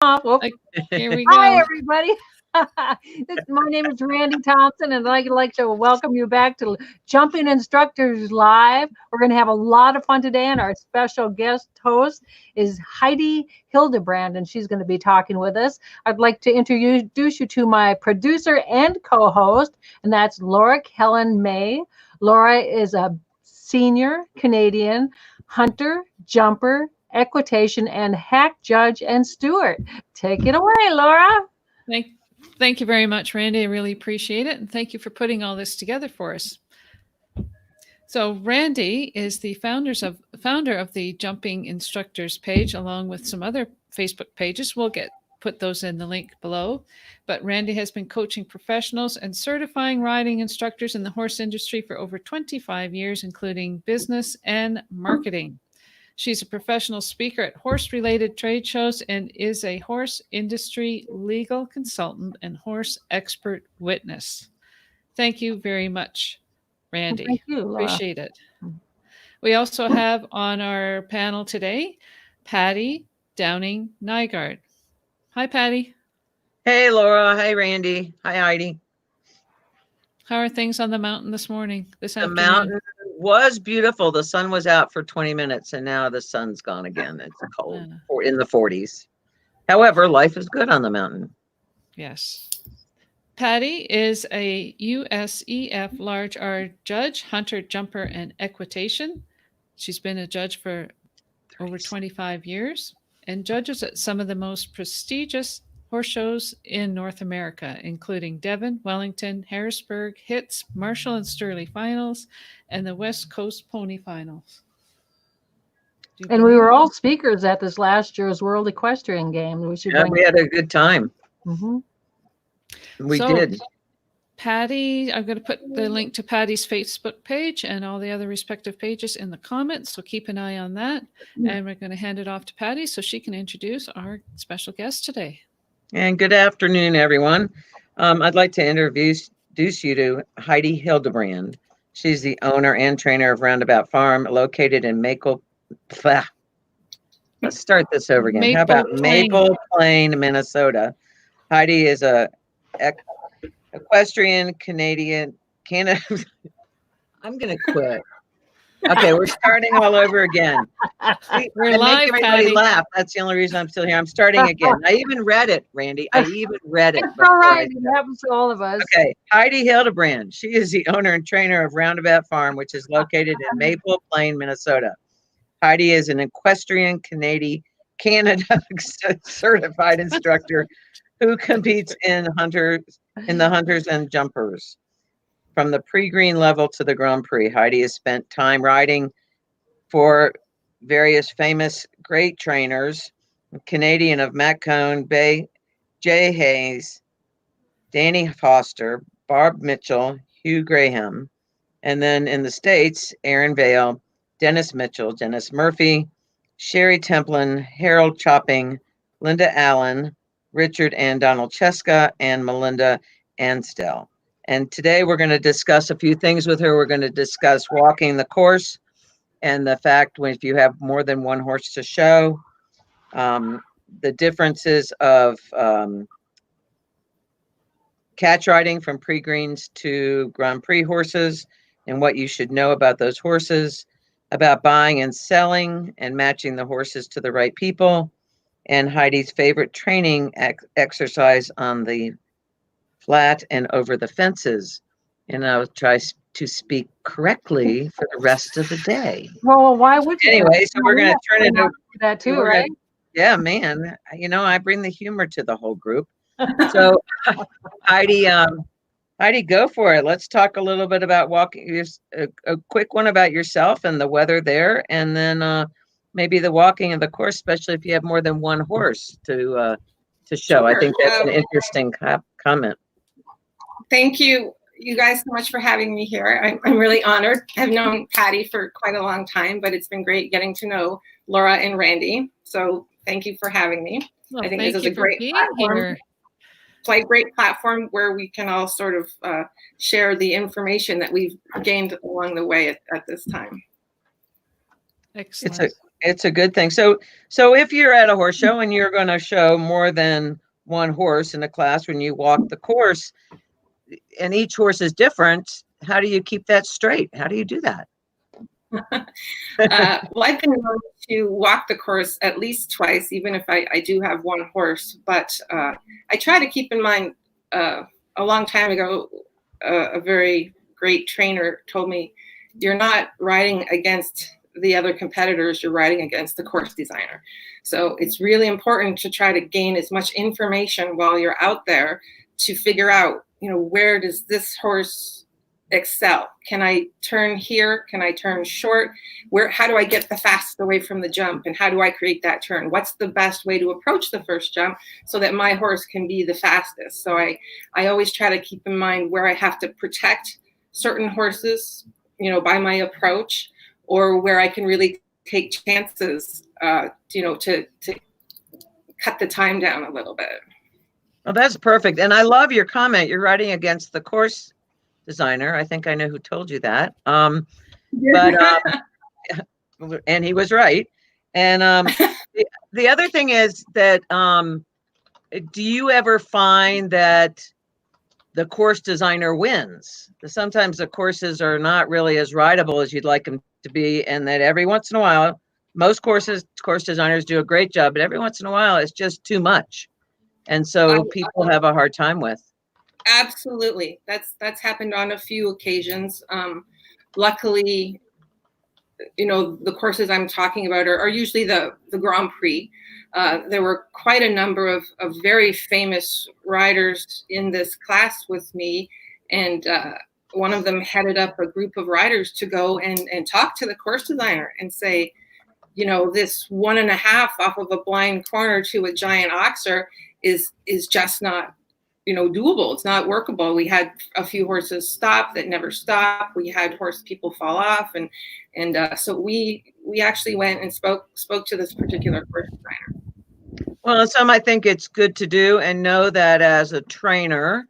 off. Oh. Here we go. Hi, everybody. My name is Randi Thompson, and I'd like to welcome you back to Jumping Instructors Live. We're going to have a lot of fun today, and our special guest host is Heidi Hildebrand, and she's going to be talking with us. I'd like to introduce you to my producer and co-host, and that's Laura Kelland-May. Laura is a senior Canadian hunter, jumper, equitation, and hack Judge and Stewart. Take it away, Laura. Thank you very much, Randi. I really appreciate it. And thank you for putting all this together for us. So Randi is the founder of the Jumping Instructors page, along with some other Facebook pages. We'll put those in the link below. But Randi has been coaching professionals and certifying riding instructors in the horse industry for over 25 years, including business and marketing. She's a professional speaker at horse-related trade shows and is a horse industry legal consultant and horse expert witness. Thank you very much, Randi. Thank you, Laura. Appreciate it. We also have on our panel today, Paddy Downing-Nyegard. Hi, Paddy. Hey, Laura. Hi, Randi. Hi, Heidi. How are things on the mountain this morning? The mountain was beautiful. The sun was out for 20 minutes, and now the sun's gone again. It's cold, in the 40s. However, life is good on the mountain. Yes. Paddy is a USEF Large R judge, hunter, jumper, and equitation. She's been a judge for over 25 years and judges at some of the most prestigious horse shows in North America, including Devon, Wellington, Harrisburg, Hitz, Marshall and Sturley finals, and the West Coast Pony finals. And we were all speakers at this last year's World Equestrian Games. We had a good time. Mm-hmm. We did. Paddy, I'm going to put the link to Paddy's Facebook page and all the other respective pages in the comments, so keep an eye on that. Mm-hmm. And we're going to hand it off to Paddy so she can introduce our special guest today. And good afternoon, everyone. I'd like to introduce you to Heidi Hildebrand. She's the owner and trainer of Roundabout Farm, located in Maple. Let's start this over again. How about Maple Plain, Minnesota? Heidi is a Equestrian Canada. I'm gonna quit. Okay, we're starting all over again. We're live, everybody laugh. That's the only reason I'm still here. I'm starting again. I even read it, Randi. I even read it. It's all right. It happens to all of us. Okay, Heidi Hildebrand. She is the owner and trainer of Roundabout Farm, which is located in Maple Plain, Minnesota. Heidi is an Equestrian Canada Certified Instructor who competes in the hunters and jumpers. From the pre-green level to the Grand Prix, Heidi has spent time riding for various famous great trainers, Canadian of Matt Cohn, Bay, Jay Hayes, Danny Foster, Barb Mitchell, Hugh Graham, and then in the States, Aaron Vale, Dennis Mitchell, Dennis Murphy, Sherry Templin, Harold Chopping, Linda Allen, Richard and Donald Cheska, and Melinda Anstel. And today we're going to discuss a few things with her. We're going to discuss walking the course and the fact if you have more than one horse to show, the differences of catch riding from pre-greens to Grand Prix horses and what you should know about those horses, about buying and selling and matching the horses to the right people, and Heidi's favorite training exercise on the flat and over the fences. And I'll try to speak correctly for the rest of the day. Well, why would you? Anyway, so we're going to turn it over. That too, right? Yeah, man. I bring the humor to the whole group. So Heidi, go for it. Let's talk a little bit about walking. Just a quick one about yourself and the weather there, and then maybe the walking of the course, especially if you have more than one horse to show. Sure. I think that's an interesting comment. Thank you guys so much for having me here. I'm really honored. I've known Paddy for quite a long time, but it's been great getting to know Laura and Randi. So thank you for having me. Well, I think this is a great platform. It's like a great platform where we can all sort of share the information that we've gained along the way at this time. Excellent. It's a good thing. So if you're at a horse show and you're going to show more than one horse in a class when you walk the course, and each horse is different, how do you keep that straight? How do you do that? Well, I've been known to walk the course at least twice, even if I do have one horse. But I try to keep in mind, a long time ago, a very great trainer told me, you're not riding against the other competitors, you're riding against the course designer. So it's really important to try to gain as much information while you're out there to figure out, where does this horse excel? Can I turn here? Can I turn short? How do I get the fastest away from the jump? And how do I create that turn? What's the best way to approach the first jump so that my horse can be the fastest? So I always try to keep in mind where I have to protect certain horses, by my approach, or where I can really take chances, to cut the time down a little bit. Well, that's perfect. And I love your comment. You're riding against the course designer. I think I know who told you that. But and he was right. And the other thing is that do you ever find that the course designer wins? Sometimes the courses are not really as rideable as you'd like them to be, and that every once in a while, most course designers do a great job, but every once in a while it's just too much. And so people have a hard time with. Absolutely. That's happened on a few occasions. Luckily, the courses I'm talking about are usually the Grand Prix. There were quite a number of very famous riders in this class with me, and one of them headed up a group of riders to go and talk to the course designer and say, this 1.5 off of a blind corner to a giant oxer is just not, doable. It's not workable. We had a few horses stop that never stop. We had people fall off, and so we actually went and spoke to this particular course designer. Well, I think it's good to do and know that as a trainer,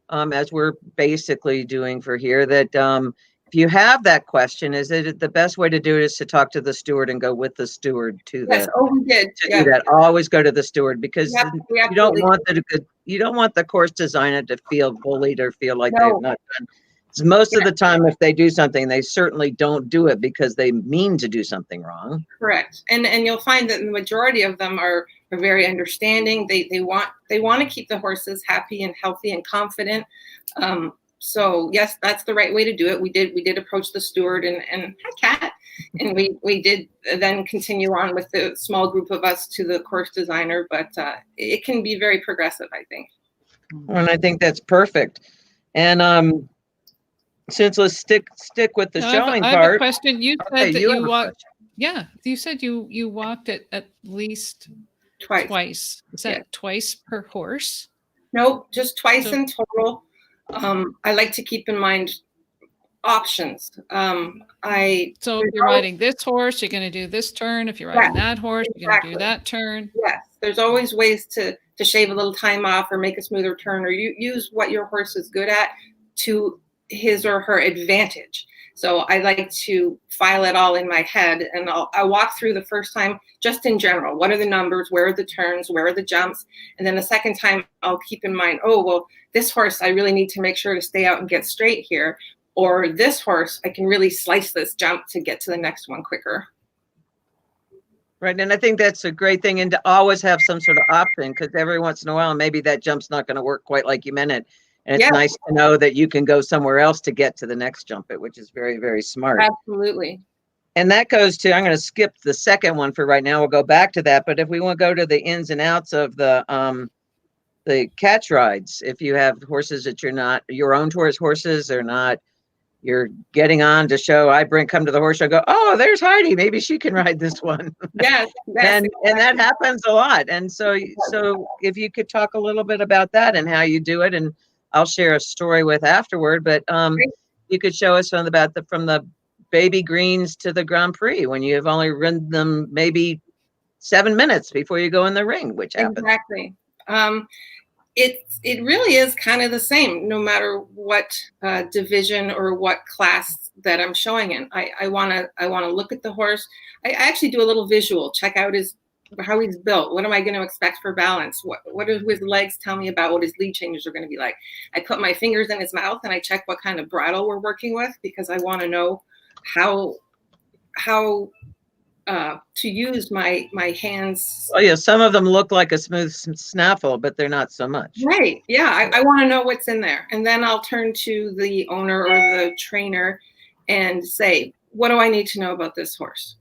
as we're basically doing for here, that if you have that question, is it the best way to do it is to talk to the steward and go with the steward to yes, we did. Do that. Always go to the steward, because you don't want the course designer to feel bullied or feel like they've not done. Most of the time, if they do something, they certainly don't do it because they mean to do something wrong. Correct. And you'll find that the majority of them are very understanding. They want to keep the horses happy and healthy and confident. So yes, that's the right way to do it. We did approach the steward and hi, Kat, and we did then continue on with the small group of us to the course designer. But it can be very progressive, I think. And I think that's perfect. And since let's stick with the showing part. I have a question. You said that you walked. Yeah, you said you walked it at least twice. Is that twice per horse? Nope, just twice in total. I like to keep in mind options. So if you're riding this horse, you're going to do this turn. If you're riding that horse, you're going to do that turn. Yes, there's always ways to shave a little time off or make a smoother turn, or use what your horse is good at to his or her advantage. So I like to file it all in my head, and I'll walk through the first time just in general. What are the numbers? Where are the turns? Where are the jumps? And then the second time I'll keep in mind, this horse, I really need to make sure to stay out and get straight here. Or this horse, I can really slice this jump to get to the next one quicker. Right. And I think that's a great thing. And to always have some sort of option, because every once in a while, maybe that jump's not going to work quite like you meant it. And it's nice to know that you can go somewhere else to get to the next jump, which is very, very smart. Absolutely. And that goes to, I'm going to skip the second one for right now. We'll go back to that. But if we want to go to the ins and outs of the catch rides, if you have horses that you're not your own tourist horses or not, you're getting on to show, come to the horse show, go, oh, there's Heidi. Maybe she can ride this one. Yes. and that happens a lot. And so if you could talk a little bit about that and how you do it, and I'll share a story with afterward, but you could show us from the baby greens to the Grand Prix when you have only ridden them maybe 7 minutes before you go in the ring, which happens. Exactly. It really is kind of the same, no matter what division or what class that I'm showing in. I want to look at the horse. I actually do a little visual, check out how he's built. What am I going to expect for balance? What do his legs tell me about what his lead changes are going to be like? I put my fingers in his mouth and I check what kind of bridle we're working with, because I want to know how to use my hands. Oh yeah, some of them look like a smooth snaffle, but they're not so much. Right. Yeah, I want to know what's in there, and then I'll turn to the owner or the trainer and say, what do I need to know about this horse?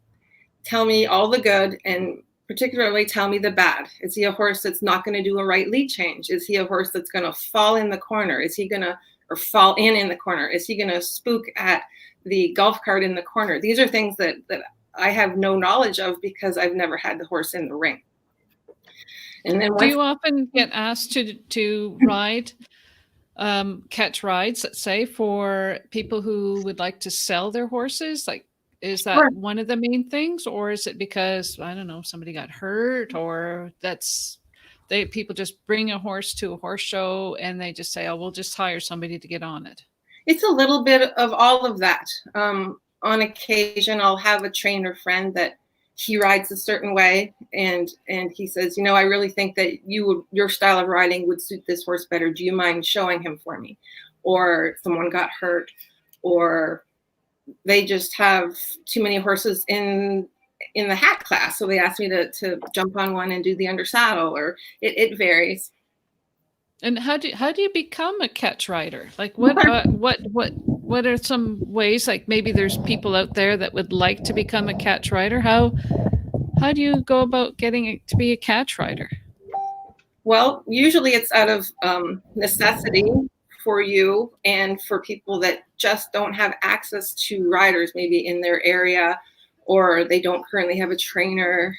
Tell me all the good, and particularly tell me the bad. Is he a horse that's not going to do a right lead change? Is he a horse that's going to fall in the corner? Is he going to, or fall in the corner? Is he going to spook at the golf cart in the corner? These are things that I have no knowledge of, because I've never had the horse in the ring. And then do you often get asked to ride, catch rides, let's say, for people who would like to sell their horses? Like, is that Sure. one of the main things, or is it because, I don't know, somebody got hurt, or people just bring a horse to a horse show and they just say, oh, we'll just hire somebody to get on it? It's a little bit of all of that. On occasion, I'll have a trainer friend that he rides a certain way, and he says, I really think that your style of riding would suit this horse better. Do you mind showing him for me? Or someone got hurt, or they just have too many horses in the hack class, so they asked me to jump on one and do the undersaddle, or it varies. And how do you become a catch rider? Like, what are some ways? Like, maybe there's people out there that would like to become a catch rider. How do you go about getting to be a catch rider? Well, usually it's out of necessity for you and for people that just don't have access to riders, maybe in their area, or they don't currently have a trainer,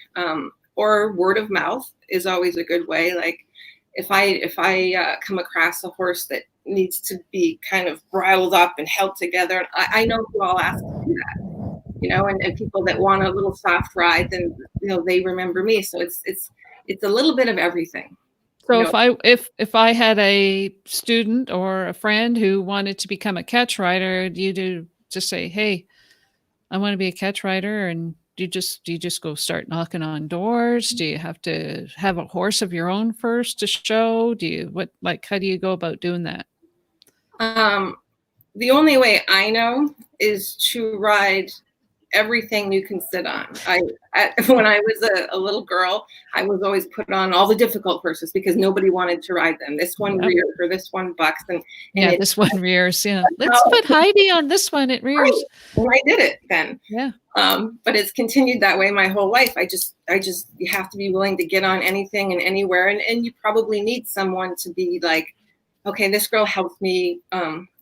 or word of mouth is always a good way. Like, if I come across a horse that needs to be kind of bridled up and held together, I know who I'll ask to do that, and people that want a little soft ride, then they remember me. So it's a little bit of everything. So if I had a student or a friend who wanted to become a catch rider, do you just say, hey, I want to be a catch rider, and do you just go start knocking on doors? Do you have to have a horse of your own first to show? How do you go about doing that? The only way I know is to ride everything you can sit on. When I was a little girl, I was always put on all the difficult horses because nobody wanted to ride them. This one rears, or this one bucks, and this one rears. Yeah, let's put Heidi on this one. It rears. Right. Well, I did it then. Yeah. But it's continued that way my whole life. You have to be willing to get on anything and anywhere, and you probably need someone to be like, okay, this girl helps me.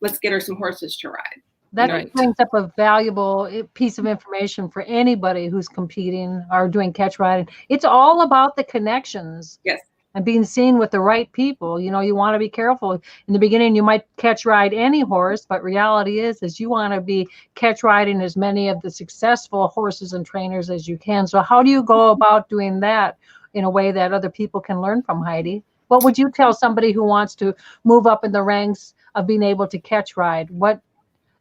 Let's get her some horses to ride. That brings up a valuable piece of information for anybody who's competing or doing catch riding. It's all about the connections. Yes. And being seen with the right people. You want to be careful. In the beginning, you might catch ride any horse, but reality is you want to be catch riding as many of the successful horses and trainers as you can. So how do you go about doing that in a way that other people can learn from, Heidi? What would you tell somebody who wants to move up in the ranks of being able to catch ride? What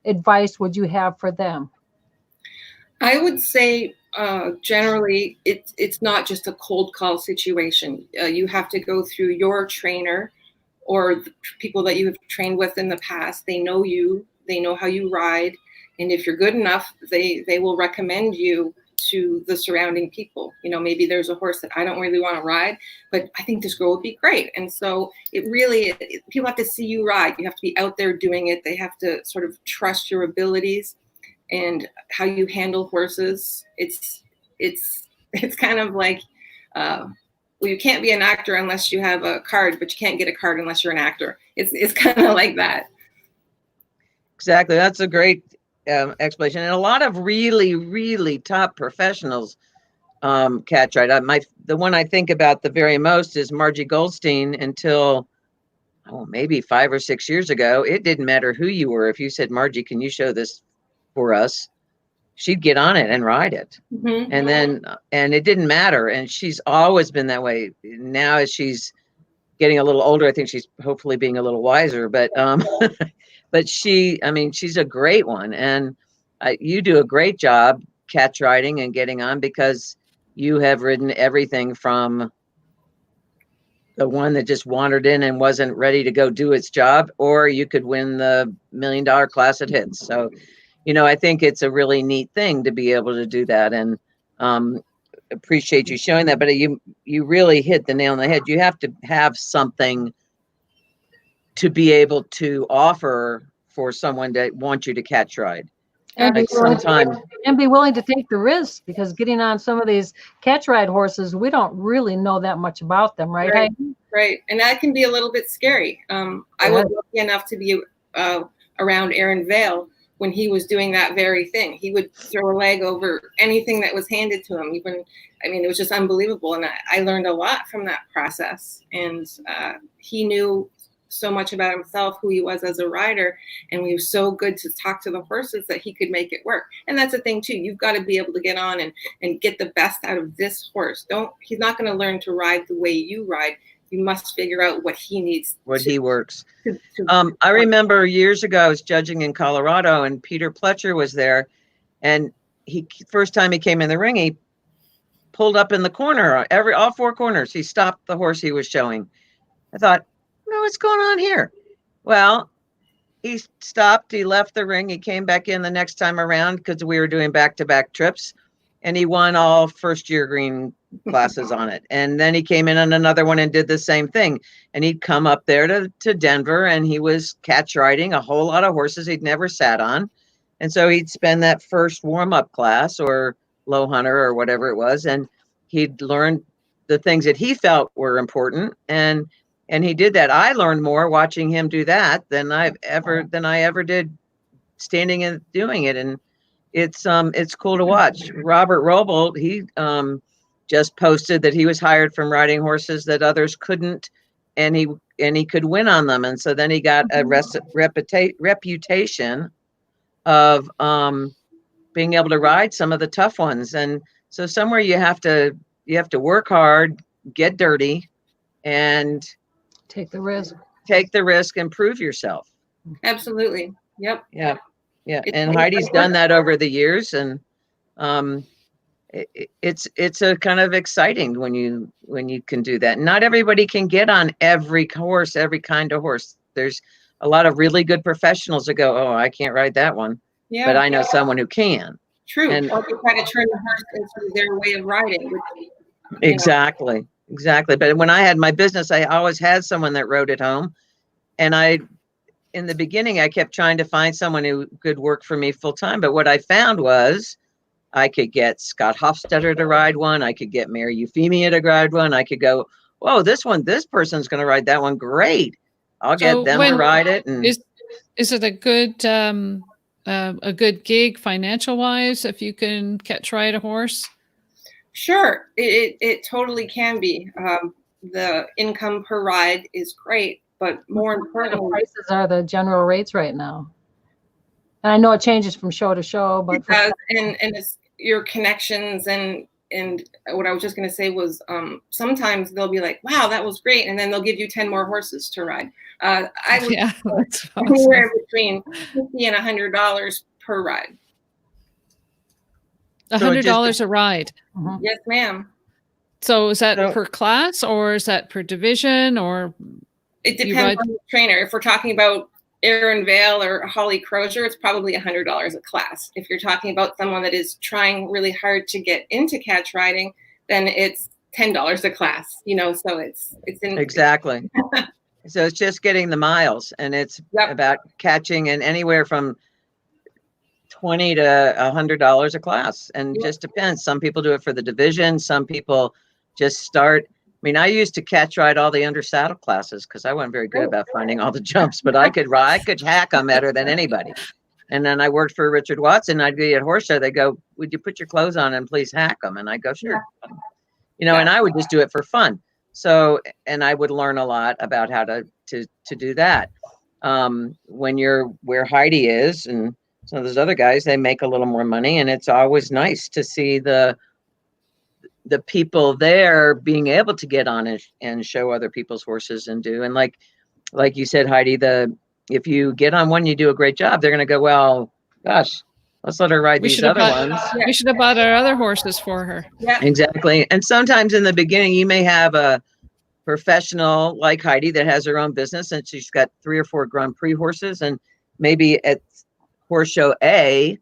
advice would you have for them? I would say generally it's not just a cold call situation. You have to go through your trainer or the people that you have trained with in the past. They know you, they know how you ride, and if you're good enough, they will recommend you to the surrounding people. Maybe there's a horse that I don't really want to ride, but I think this girl would be great. And so people have to see you ride. You have to be out there doing it. They have to sort of trust your abilities and how you handle horses. It's kind of like, you can't be an actor unless you have a card, but you can't get a card unless you're an actor. It's kind of like that. Exactly. That's a great explanation. And a lot of really, really top professionals catch ride. The one I think about the very most is Margie Goldstein. Until maybe 5 or 6 years ago, it didn't matter who you were. If you said, Margie, can you show this for us? She'd get on it and ride it. Mm-hmm. And it didn't matter. And she's always been that way. Now, as she's getting a little older. I think she's hopefully being a little wiser, but but she's a great one, and you do a great job catch riding and getting on, because you have ridden everything from the one that just wandered in and wasn't ready to go do its job, or you could win the $1 million class at hits. So, I think it's a really neat thing to be able to do that, and appreciate you showing that. But you really hit the nail on the head. You have to have something to be able to offer for someone that wants you to catch ride. And Like sometimes, be willing to take the risk, because getting on some of these catch ride horses, we don't really know that much about them, right? Right. And that can be a little bit scary. I was lucky enough to be around Aaron Vail when he was doing that very thing. He would throw a leg over anything that was handed to him. It was just unbelievable. And I learned a lot from that process. And he knew so much about himself, who he was as a rider, and he was so good to talk to the horses that he could make it work. And that's the thing too, you've got to be able to get on and get the best out of this horse. He's not going to learn to ride the way you ride. You must figure out what he needs, he works. I remember years ago I was judging in Colorado, and Peter Pletcher was there, and first time he came in the ring, he pulled up in the corner, all four corners. He stopped the horse he was showing. I thought, what's going on here? Well, he stopped, he left the ring, he came back in the next time around, because we were doing back-to-back trips, and he won all first-year green classes on it. And then he came in on another one and did the same thing. And he'd come up there to Denver, and he was catch riding a whole lot of horses he'd never sat on. And so he'd spend that first warm-up class or low hunter or whatever it was, and he'd learn the things that he felt were important. And he did that. I learned more watching him do that than I ever did standing and doing it. And it's cool to watch. Robert Robold, he just posted that he was hired from riding horses that others couldn't, and he could win on them. And so then he got a reputation of being able to ride some of the tough ones. And so somewhere you have to work hard, get dirty, and take the risk and prove yourself. Absolutely. Yep. Yeah. And Heidi's done that over the years, and it's a kind of exciting when you can do that. Not everybody can get on every horse, every kind of horse. There's a lot of really good professionals that go, I can't ride that one, but I know someone who can. True. And or they try to turn the horse into their way of riding. Exactly. But when I had my business, I always had someone that rode at home. And in the beginning, I kept trying to find someone who could work for me full time. But what I found was I could get Scott Hofstetter to ride one. I could get Mary Euphemia to ride one. I could go, whoa, this person's going to ride that one. Great. I'll get them to ride it. And is it a good gig financial wise if you can catch ride a horse? Sure, it totally can be. The income per ride is great, but more importantly, prices are the general rates right now. And I know it changes from show to show, but it does, and it's your connections and what I was just going to say was sometimes they'll be like, wow, that was great, and then they'll give you 10 more horses to ride. I would that's anywhere between $50 and $100 per ride. $100 a ride. Mm-hmm. Yes, ma'am. So is that per class, or is that per division, or? It depends on the trainer. If we're talking about Aaron Vail or Holly Crozier, it's probably $100 a class. If you're talking about someone that is trying really hard to get into catch riding, then it's $10 a class. So it's in exactly. So it's just getting the miles, and it's about catching, and anywhere from $20 to $100 a class, and just depends. Some people do it for the division. Some people just start. I mean, I used to catch ride all the under saddle classes because I wasn't very good about finding all the jumps, but I could hack them better than anybody. And then I worked for Richard Watson. I'd be at horse show. They go, "Would you put your clothes on and please hack them?" And I go, "Sure." And I would just do it for fun. So, and I would learn a lot about how to do that. When you're where Heidi is, and some of those other guys, they make a little more money, and it's always nice to see the people there being able to get on and show other people's horses and do. And like you said, Heidi, if you get on one, you do a great job, they're going to go, well, gosh, let's let her ride these other ones. We should have bought our other horses for her. Yeah. Exactly. And sometimes in the beginning, you may have a professional like Heidi that has her own business and she's got 3 or 4 Grand Prix horses. And maybe at horse show A,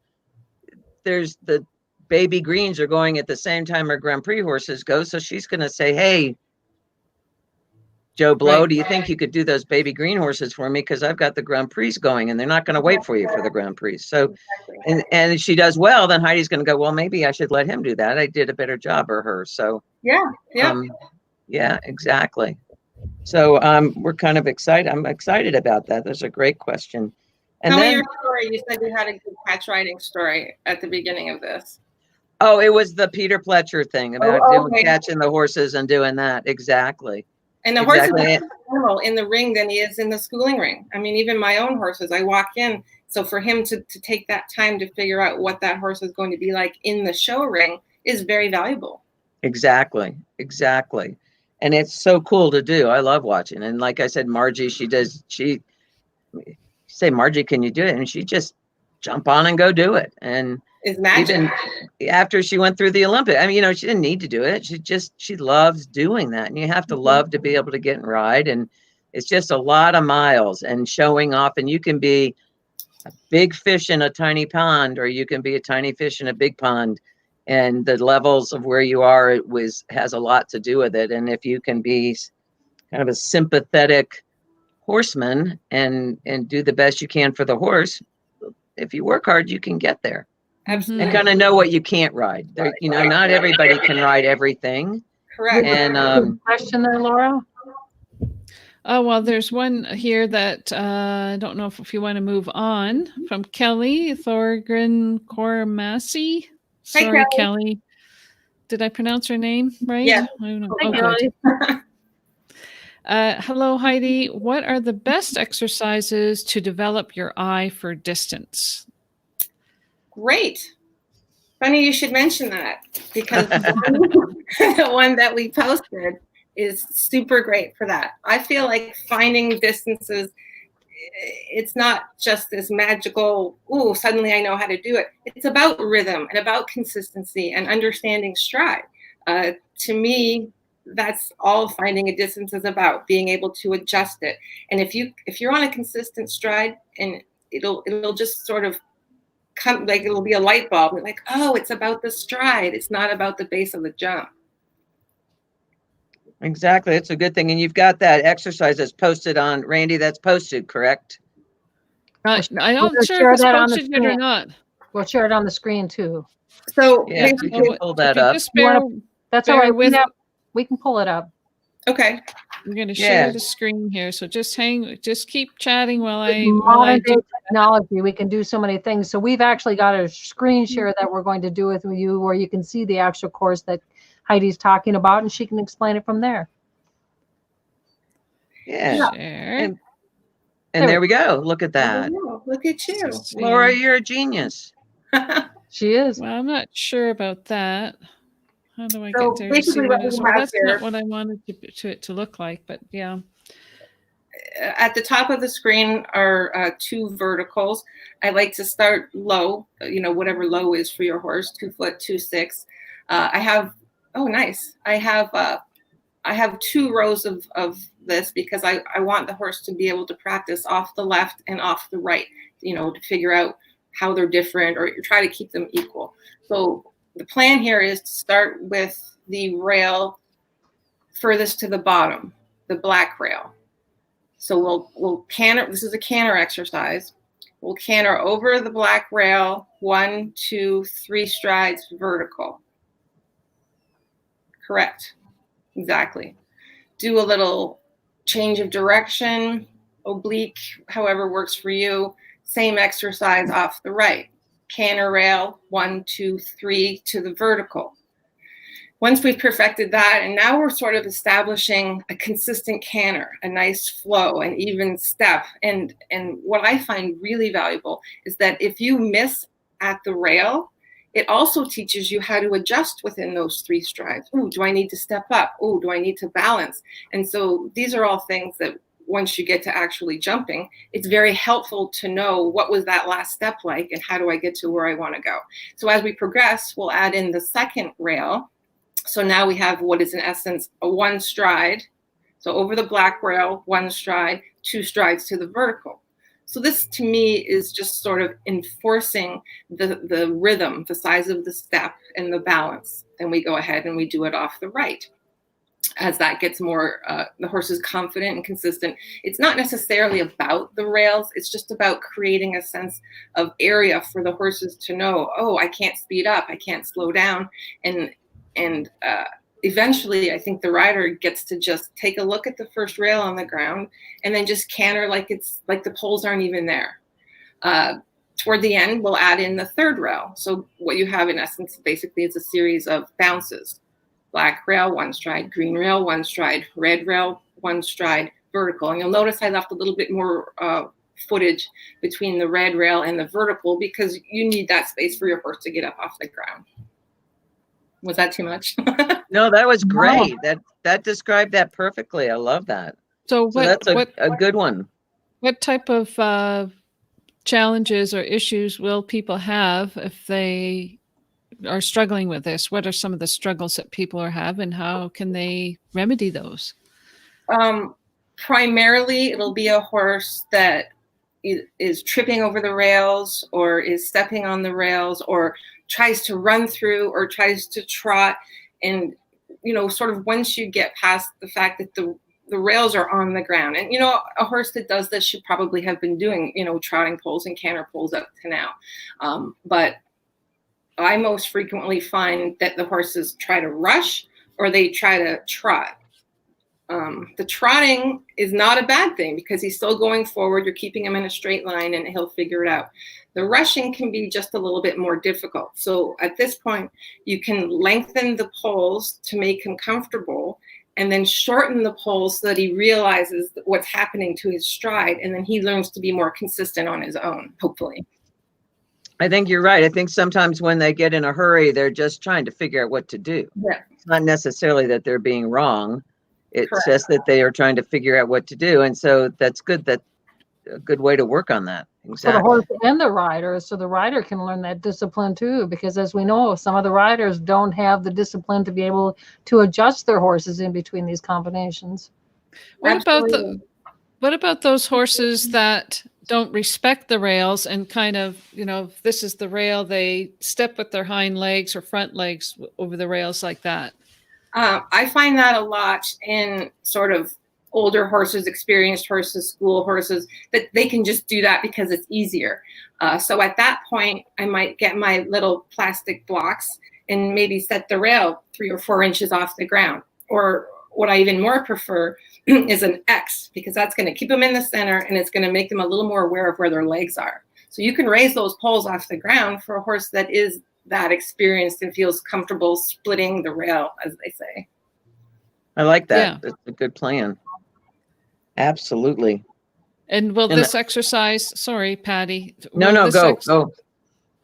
there's the baby greens are going at the same time her Grand Prix horses go. So she's going to say, hey, Joe Blow, do you think you could do those baby green horses for me? Because I've got the Grand Prix going and they're not going to wait for you for the Grand Prix. So, and if she does well, then Heidi's going to go, well, maybe I should let him do that. I did a better job or her. So, yeah, exactly. So we're kind of excited. I'm excited about that. That's a great question. And Tell then me your story. You said you had a good catch riding story at the beginning of this. Oh, it was the Peter Pletcher thing about catching the horses and doing that. Exactly. And the horse is more in the ring than he is in the schooling ring. I mean, even my own horses, I walk in. So for him to take that time to figure out what that horse is going to be like in the show ring is very valuable. Exactly. And it's so cool to do. I love watching. And like I said, Margie, she say, Margie, can you do it? And she just jump on and go do it. And it's magic. Even after she went through the Olympics, I mean, she didn't need to do it. She loves doing that. And you have to love to be able to get and ride. And it's just a lot of miles and showing off. And you can be a big fish in a tiny pond, or you can be a tiny fish in a big pond. And the levels of where you are has a lot to do with it. And if you can be kind of a sympathetic horseman and do the best you can for the horse, if you work hard, you can get there. Absolutely. And kind of know what you can't ride. Not everybody can ride everything. Correct. And question there, Laura? Oh, well, there's one here that I don't know if you want to move on from Kelly Thorgren Kormasi. Sorry, Kelly. Did I pronounce her name right? Yeah. I don't know. Hi, Kelly. Hello, Heidi. What are the best exercises to develop your eye for distance? Great. Funny you should mention that, because the one that we posted is super great for that. I feel like finding distances, it's not just this magical, ooh, suddenly I know how to do it. It's about rhythm and about consistency and understanding stride. To me, that's all finding a distance is about, being able to adjust it. And if you're on a consistent stride, and it'll just sort of come, like it'll be a light bulb, like, oh, it's about the stride, it's not about the base of the jump. Exactly. It's a good thing. And you've got that exercise that's posted on, Randi, that's posted, correct? I don't sure if it's posted yet or not. We'll share it on the screen too. So yeah, you can pull that up. That's all right. We can pull it up. Okay. We're going to share the screen here. So just keep chatting while I do technology. We can do so many things. So we've actually got a screen share that we're going to do with you, where you can see the actual course that Heidi's talking about, and she can explain it from there. Yeah. And there we go. Look at that. Look at you. Laura, you're a genius. She is. Well, I'm not sure about that. How do I get there? See what that's not what I wanted to look like, but yeah. At the top of the screen are 2 verticals. I like to start low, whatever low is for your horse, 2 foot, 2.6. I have, oh, nice. I have 2 rows of this, because I want the horse to be able to practice off the left and off the right, to figure out how they're different, or try to keep them equal. So the plan here is to start with the rail furthest to the bottom, the black rail. So we'll canter. This is a canter exercise. We'll canter over the black rail 1, 2, 3 strides vertical. Correct. Exactly. Do a little change of direction, oblique, however works for you. Same exercise off the right. Canter rail 1, 2, 3 to the vertical. Once we've perfected that, and now we're sort of establishing a consistent canter, a nice flow, an even step. And what I find really valuable is that if you miss at the rail, it also teaches you how to adjust within those 3 strides. Ooh, do I need to step up? Ooh, do I need to balance? And so these are all things that once you get to actually jumping, it's very helpful to know what was that last step like and how do I get to where I want to go. So as we progress, we'll add in the second rail. So now we have what is in essence a 1 stride. So over the black rail, 1 stride, 2 strides to the vertical. So this to me is just sort of enforcing the rhythm, the size of the step and the balance. Then we go ahead and we do it off the right. As that gets more, the horse is confident and consistent. It's not necessarily about the rails. It's just about creating a sense of area for the horses to know, oh, I can't speed up, I can't slow down. And eventually, I think the rider gets to just take a look at the first rail on the ground and then just canter like it's like the poles aren't even there. Toward the end, we'll add in the third rail. So what you have in essence basically is a series of bounces. Black rail, 1 stride, green rail, 1 stride, red rail, 1 stride, vertical. And you'll notice I left a little bit more footage between the red rail and the vertical because you need that space for your horse to get up off the ground. Was that too much? No, that was great. That described that perfectly. I love that. So that's a good one. What type of challenges or issues will people have if they are struggling with this? What are some of the struggles that people are having, and how can they remedy those? Primarily, it'll be a horse that is tripping over the rails or is stepping on the rails or tries to run through or tries to trot. And, sort of once you get past the fact that the rails are on the ground, and, a horse that does this should probably have been doing, trotting poles and canter poles up to now. But I most frequently find that the horses try to rush or they try to trot. The trotting is not a bad thing because he's still going forward. You're keeping him in a straight line and he'll figure it out. The rushing can be just a little bit more difficult. So at this point, you can lengthen the poles to make him comfortable and then shorten the poles so that he realizes what's happening to his stride. And then he learns to be more consistent on his own, hopefully. I think you're right. I think sometimes when they get in a hurry, they're just trying to figure out what to do. Yeah. It's not necessarily that they're being wrong. It's Correct. just that they are trying to figure out what to do. And so that's good. That's a good way to work on that. Exactly. For the horse and the rider, so the rider can learn that discipline too, because as we know, some of the riders don't have the discipline to be able to adjust their horses in between these combinations. What about those horses that don't respect the rails and kind of, if this is the rail, they step with their hind legs or front legs over the rails like that? I find that a lot in sort of older horses, experienced horses, school horses, that they can just do that because it's easier. So at that point, I might get my little plastic blocks and maybe set the rail 3 or 4 inches off the ground. Or what I even more prefer is an X, because that's going to keep them in the center and it's going to make them a little more aware of where their legs are. So you can raise those poles off the ground for a horse that is that experienced and feels comfortable splitting the rail, as they say. I like that. Yeah. That's a good plan. Absolutely. And will this exercise, sorry, Paddy. Go.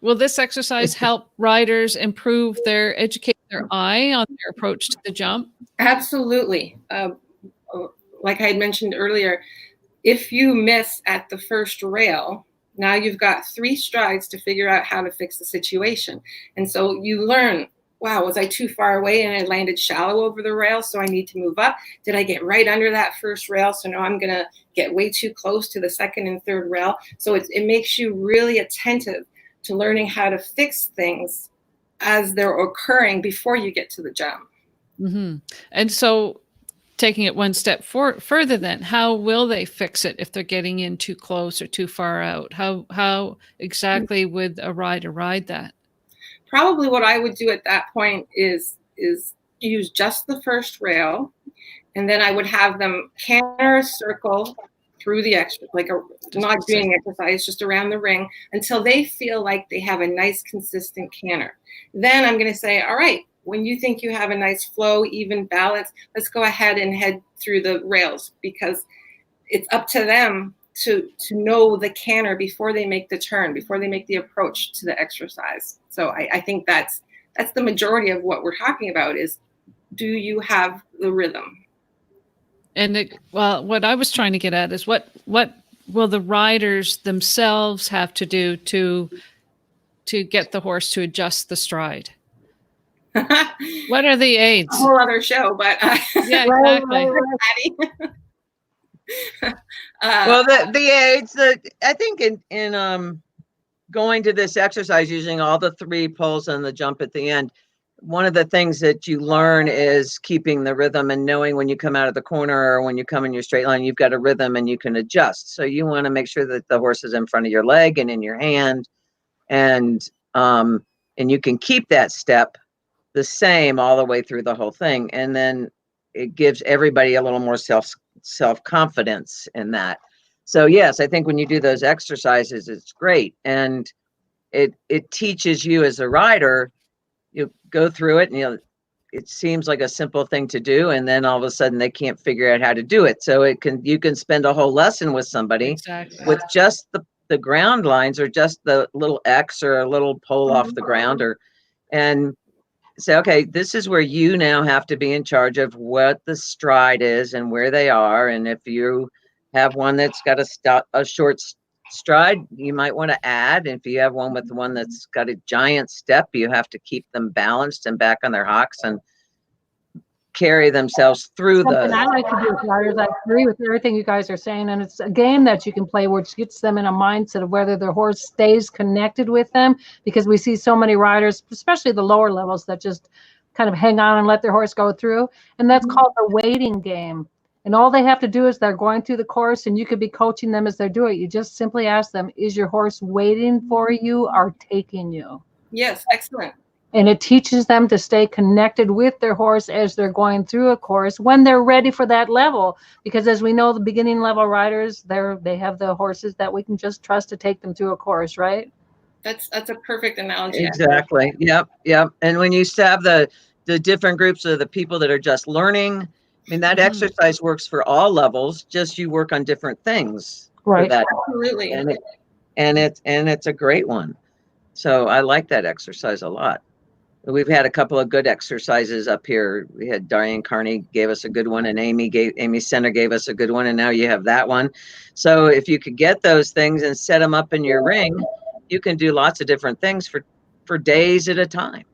Will this exercise help riders educate their eye on their approach to the jump? Absolutely. Like I had mentioned earlier, if you miss at the first rail, now you've got 3 strides to figure out how to fix the situation. And so you learn, wow, was I too far away and I landed shallow over the rail, so I need to move up? Did I get right under that first rail? So now I'm going to get way too close to the second and third rail. So it makes you really attentive to learning how to fix things as they're occurring before you get to the jump. Mm-hmm. And so taking it one step further then, how will they fix it if they're getting in too close or too far out? How exactly would a rider ride that? Probably what I would do at that point is use just the first rail, and then I would have them canter a circle through the not doing exercise, just around the ring until they feel like they have a nice consistent canter. Then I'm going to say, all right, when you think you have a nice flow, even balance, let's go ahead and head through the rails, because it's up to them to know the canter before they make the turn, before they make the approach to the exercise. So I think that's the majority of what we're talking about is, do you have the rhythm? And what I was trying to get at is what will the riders themselves have to do to get the horse to adjust the stride? What are the aids? A whole other show, but yeah, exactly. Well, the aids, I think in going to this exercise, using all the 3 pulls and the jump at the end, one of the things that you learn is keeping the rhythm and knowing when you come out of the corner or when you come in your straight line, you've got a rhythm and you can adjust. So you want to make sure that the horse is in front of your leg and in your hand, and you can keep that step the same all the way through the whole thing. And then it gives everybody a little more self-confidence in that. So yes, I think when you do those exercises, it's great. And it teaches you as a rider, you go through it and it seems like a simple thing to do, and then all of a sudden they can't figure out how to do it. So you can spend a whole lesson with somebody with just the ground lines, or just the little X or a little pole off the ground, and say, okay, this is where you now have to be in charge of what the stride is and where they are. And if you have one that's got a short stride, you might want to add. If you have one with one that's got a giant step, you have to keep them balanced and back on their hocks and carry themselves through Something I like to do with riders. I agree with everything you guys are saying, and it's a game that you can play which gets them in a mindset of whether their horse stays connected with them, because we see so many riders, especially the lower levels, that just kind of hang on and let their horse go through, and that's called the waiting game. And all they have to do is they're going through the course, and you could be coaching them as they do it. You just simply ask them, is your horse waiting for you or taking you? Yes, excellent. And it teaches them to stay connected with their horse as they're going through a course when they're ready for that level. Because as we know, the beginning level riders, they have the horses that we can just trust to take them through a course, right? That's a perfect analogy. Exactly. Yep. And when you have the different groups of the people that are just learning, I mean, that exercise works for all levels, just you work on different things. Right. For that. Absolutely. And it's a great one. So I like that exercise a lot. We've had a couple of good exercises up here. We had Diane Carney gave us a good one, and Amy Center gave us a good one, and now you have that one. So if you could get those things and set them up in your ring, you can do lots of different things for days at a time.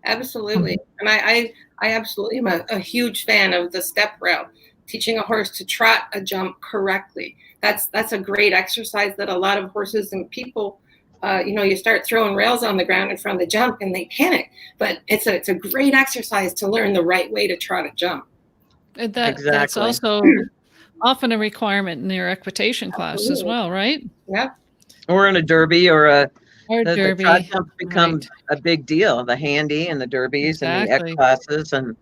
Absolutely. And I absolutely am a huge fan of the step rail, teaching a horse to trot a jump correctly. That's a great exercise that a lot of horses and people, you start throwing rails on the ground in front of the jump and they panic, but it's a great exercise to learn the right way to trot a jump. That's also often a requirement in your equitation class as well, right? Yeah. Or in a derby or the trot jumps become a big deal, the handy and the derbies and the X classes. And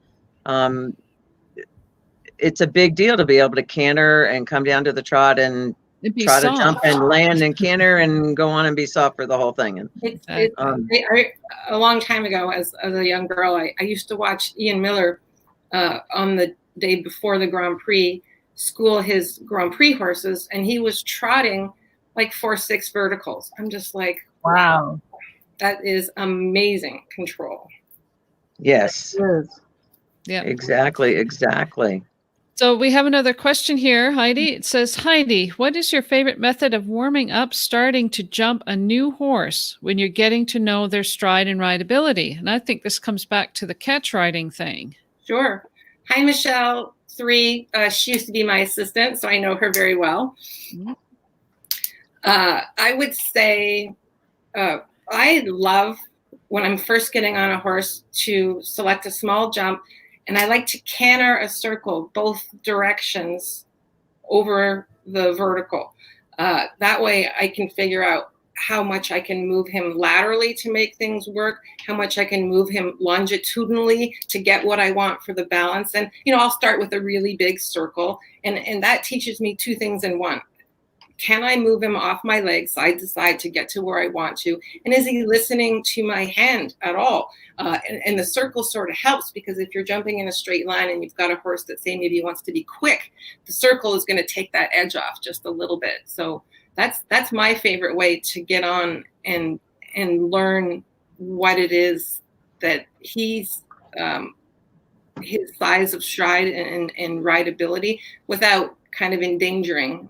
it's a big deal to be able to canter and come down to the trot and try to jump and land and canter and go on and be soft for the whole thing. And a long time ago, as a young girl, I used to watch Ian Miller on the day before the Grand Prix school his Grand Prix horses, and he was trotting like 4-6 verticals. I'm just like, wow, that is amazing control. Yes. Yeah. Exactly. So we have another question here, Heidi. It says, Heidi, what is your favorite method of warming up starting to jump a new horse when you're getting to know their stride and rideability? And I think this comes back to the catch riding thing. Sure. Hi, Michelle 3. She used to be my assistant, so I know her very well. I would say I love when I'm first getting on a horse to select a small jump, and I like to canter a circle both directions over the vertical. That way I can figure out how much I can move him laterally to make things work, how much I can move him longitudinally to get what I want for the balance. And, I'll start with a really big circle, and that teaches me 2 things in one. can I move him off my leg side to side to get to where I want to? And is he listening to my hand at all? And the circle sort of helps, because if you're jumping in a straight line and you've got a horse that say maybe wants to be quick, the circle is going to take that edge off just a little bit. So that's my favorite way to get on and learn what it is that he's his size of stride and rideability without kind of endangering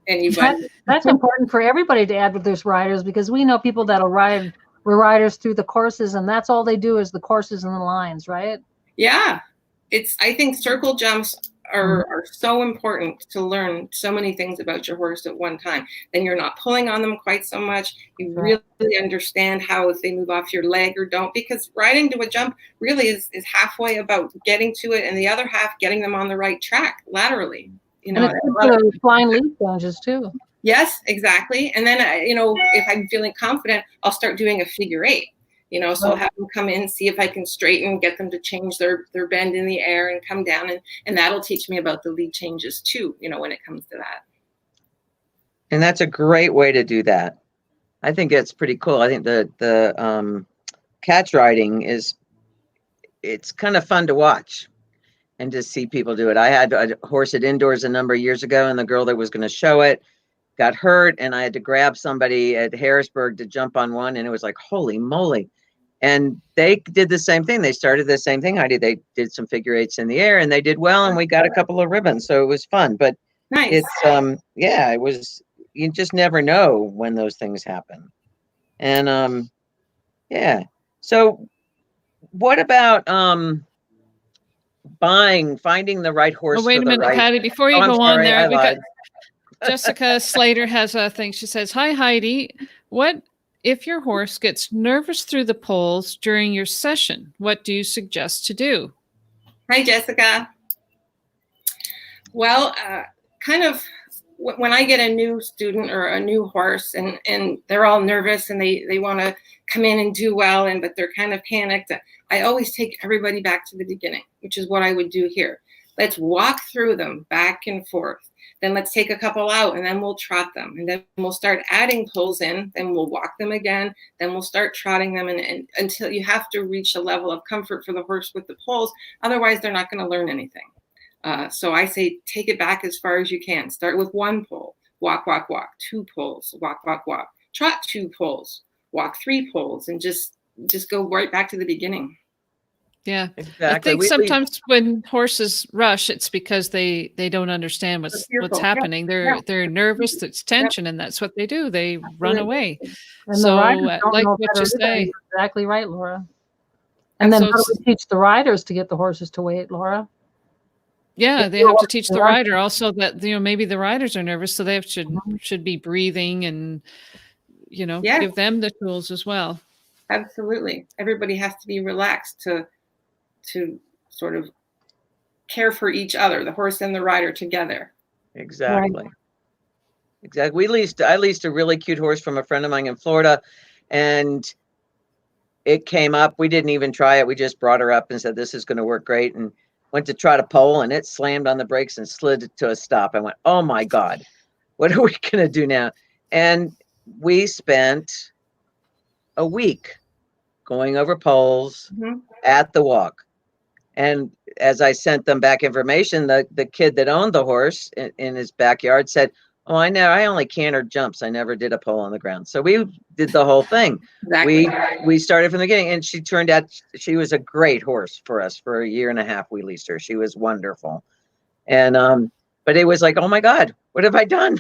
anybody. That's important for everybody to add with their riders, because we know people that'll ride with riders through the courses, and that's all they do is the courses and the lines, right? Yeah, I think circle jumps are so important to learn so many things about your horse at one time. Then you're not pulling on them quite so much. You really understand how, if they move off your leg or don't, because riding to a jump really is halfway about getting to it, and the other half getting them on the right track laterally. You know, and it's flying lead changes too. Yes, exactly. And then, if I'm feeling confident, I'll start doing a figure 8. So I'll have them come in, see if I can straighten, get them to change their bend in the air and come down. And that'll teach me about the lead changes too, when it comes to that. And that's a great way to do that. I think it's pretty cool. I think the catch riding it's kind of fun to watch and to see people do it. I had a horse at indoors a number of years ago, and the girl that was going to show it got hurt, and I had to grab somebody at Harrisburg to jump on one, and it was like, holy moly. And they did the same thing. They started the same thing, Heidi. They did some figure 8s in the air, and they did well, and we got a couple of ribbons, so it was fun. But nice. It's it was, you just never know when those things happen. And so what about finding the right horse? Oh, wait a minute, Patty, before you go on there, we got Jessica Slater has a thing. She says, "Hi, Heidi. What if your horse gets nervous through the poles during your session? What do you suggest to do?" Hi, Jessica. Well, kind of when I get a new student or a new horse and they're all nervous and they want to come in and do well, but they're kind of panicked, I always take everybody back to the beginning, which is what I would do here. Let's walk through them back and forth. Then let's take a couple out, and then we'll trot them. And then we'll start adding pulls in. Then we'll walk them again. Then we'll start trotting them and until you have to reach a level of comfort for the horse with the pulls. Otherwise, they're not going to learn anything. So I say take it back as far as you can. Start with 1 pull. Walk, walk, walk. 2 pulls. Walk, walk, walk. Trot 2 pulls. Walk 3 pulls. And just go right back to the beginning. Yeah, exactly. I think sometimes when horses rush, it's because they don't understand what's happening. They're nervous. It's tension, and that's what they do. They run away. And so, the riders don't like know what better you say, either. Exactly right, Laura. And then how do we teach the riders to get the horses to wait, Laura? Yeah, they have to teach the rider also that maybe the riders are nervous, so they should be breathing and give them the tools as well. Absolutely, everybody has to be relaxed to sort of care for each other, the horse and the rider together. Exactly. Right. Exactly. I leased a really cute horse from a friend of mine in Florida, and it came up. We didn't even try it. We just brought her up and said, this is going to work great. And went to try to pole, and it slammed on the brakes and slid to a stop. I went, oh my God, what are we going to do now? And we spent a week going over poles at the walk. And as I sent them back information, the kid that owned the horse in his backyard said, oh, I only cantered jumps. I never did a pole on the ground. So we did the whole thing. Exactly. We started from the beginning, and she turned out, she was a great horse for us. For 1.5 years, we leased her. She was wonderful. And, but it was like, oh my God, what have I done?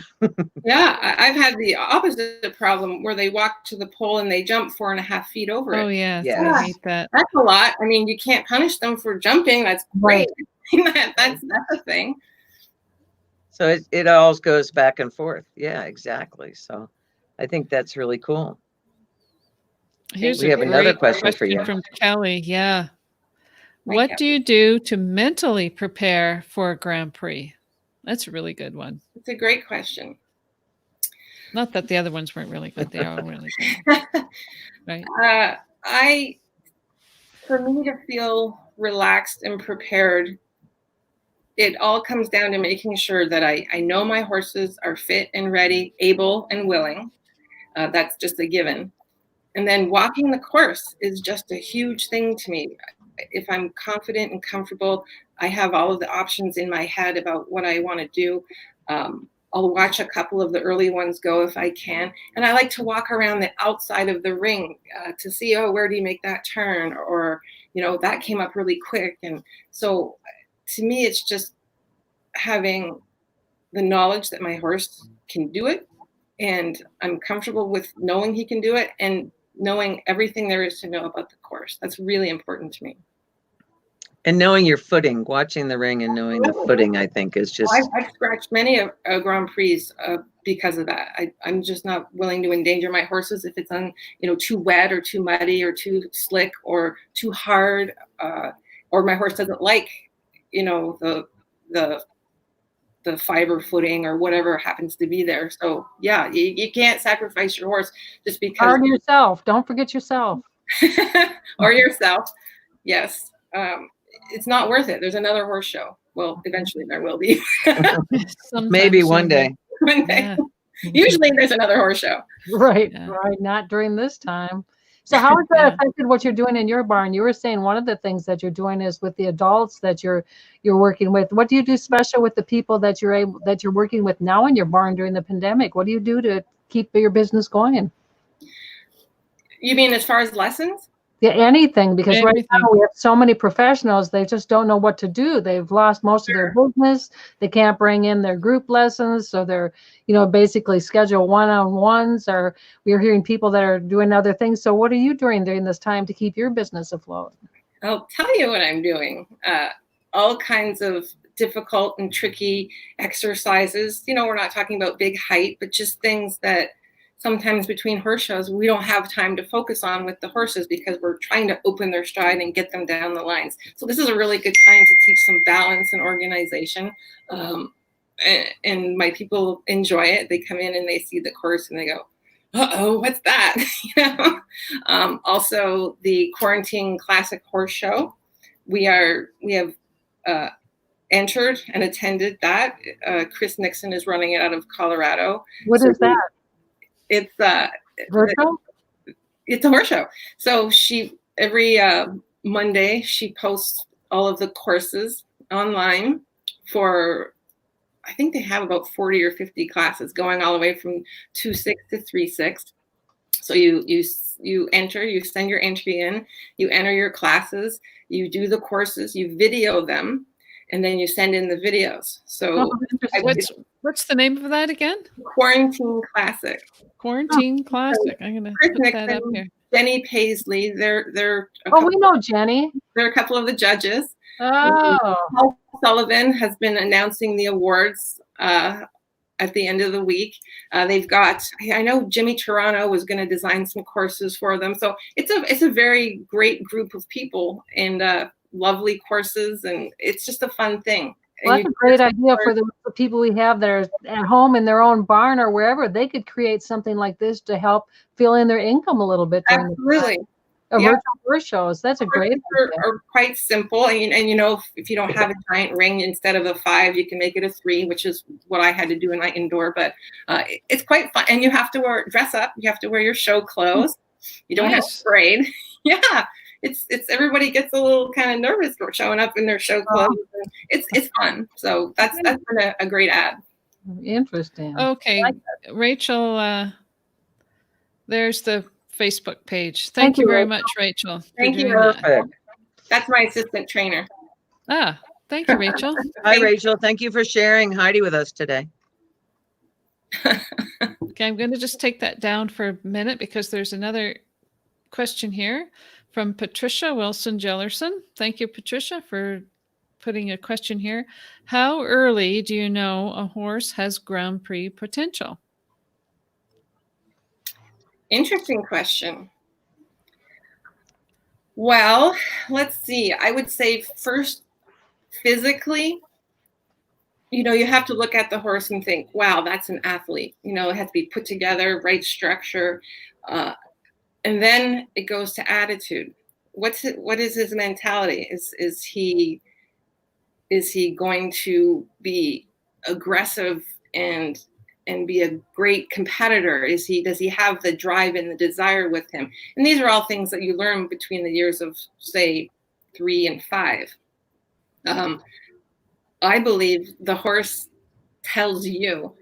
Yeah, I've had the opposite problem where they walk to the pole and they jump 4.5 feet over it. Oh yeah, yeah. I hate that. That's a lot. I mean, you can't punish them for jumping. That's great. That's a thing. So it all goes back and forth. Yeah, exactly. So I think that's really cool. We have another question for you from Kelly. Yeah. What do you do to mentally prepare for a Grand Prix? That's a really good one. It's a great question. Not that the other ones weren't really good. They are really good. Right. For me to feel relaxed and prepared it all comes down to making sure that I know my horses are fit and ready, able and willing. That's just a given. And then walking the course is just a huge thing to me. If I'm confident and comfortable, I have all of the options in my head about what I want to do. I'll watch a couple of the early ones go if I can. And I like to walk around the outside of the ring to see, oh, where do you make that turn? Or, you know, that came up really quick. And so to me, it's just having the knowledge that my horse can do it. And I'm comfortable with knowing he can do it and knowing everything there is to know about the course. That's really important to me. And knowing your footing, watching the ring and knowing the footing, I think is just. I've scratched many a Grand Prix because of that. I'm just not willing to endanger my horses if it's too wet or too muddy or too slick or too hard, or my horse doesn't like, the fiber footing or whatever happens to be there. So yeah, you can't sacrifice your horse just because. Or yourself. Don't forget yourself. Or yourself. Yes. It's not worth it. There's another horse show. Well, eventually there will be. Maybe one day. One day. Yeah. Usually there's another horse show. Right. Yeah. Right. Not during this time. So how has that affected what you're doing in your barn? You were saying one of the things that you're doing is with the adults that you're working with. What do you do special with the people that you're working with now in your barn during the pandemic? What do you do to keep your business going? You mean as far as lessons? Yeah, anything, because right now we have so many professionals, they just don't know what to do. They've lost most of their business. They can't bring in their group lessons. So they're, basically schedule one-on-ones, or we're hearing people that are doing other things. So what are you doing during this time to keep your business afloat? I'll tell you what I'm doing. All kinds of difficult and tricky exercises. We're not talking about big height, but just things that sometimes between horse shows, we don't have time to focus on with the horses because we're trying to open their stride and get them down the lines. So this is a really good time to teach some balance and organization. And my people enjoy it. They come in and they see the course and they go, uh-oh, what's that? Also the Quarantine Classic Horse Show. We have entered and attended that. Chris Nixon is running it out of Colorado. What is that? It's virtual? It's a horse show. So every Monday she posts all of the courses online for, I think they have about 40 or 50 classes going all the way from 2.6 to 3.6. So you enter, you send your entry in, you enter your classes, you do the courses, you video them, and then you send in the videos. So what's the name of that again? Quarantine Classic. Quarantine Classic. I'm gonna Chris put Nixon, that up here. Jenny Paisley. They're we know Jenny. They're a couple of the judges. Oh. Paul Sullivan has been announcing the awards at the end of the week. They've got, I know Jimmy Toronto was going to design some courses for them. So it's a very great group of people and lovely courses, and it's just a fun thing. Well, that's a great idea for the people we have that are at home in their own barn or wherever. They could create something like this to help fill in their income a little bit. Absolutely. Virtual horse shows. That's a great idea. Are quite simple. And if you don't have a giant ring, instead of a 5, you can make it a 3, which is what I had to do in my indoor. But it's quite fun. And you have to dress up. You have to wear your show clothes. You don't have to braid. Yeah. It's everybody gets a little kind of nervous for showing up in their show clothes. And it's fun. So that's been a great ad. Interesting. Okay, Rachel, there's the Facebook page. Thank you very much, Rachel. Thank you. That's my assistant trainer. Thank you, Rachel. Hi, Rachel. Thank you for sharing Heidi with us today. Okay, I'm going to just take that down for a minute because there's another question here from Patricia Wilson-Jellerson. Thank you, Patricia, for putting a question here. How early do you know a horse has Grand Prix potential? Interesting question. Well, let's see. I would say first, physically, you have to look at the horse and think, wow, that's an athlete. It has to be put together, right structure. And then it goes to attitude. What is his mentality? Is he Is he going to be aggressive and be a great competitor? Does he have the drive and the desire with him? And these are all things that you learn between the years of, say, 3 and 5. I believe the horse tells you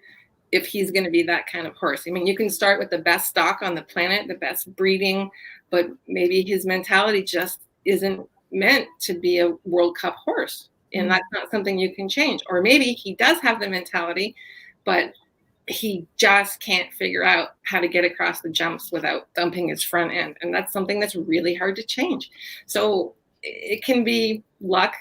if he's going to be that kind of horse. I mean, you can start with the best stock on the planet, the best breeding, but maybe his mentality just isn't meant to be a World Cup horse. And that's not something you can change. Or maybe he does have the mentality, but he just can't figure out how to get across the jumps without dumping his front end. And that's something that's really hard to change. So it can be luck.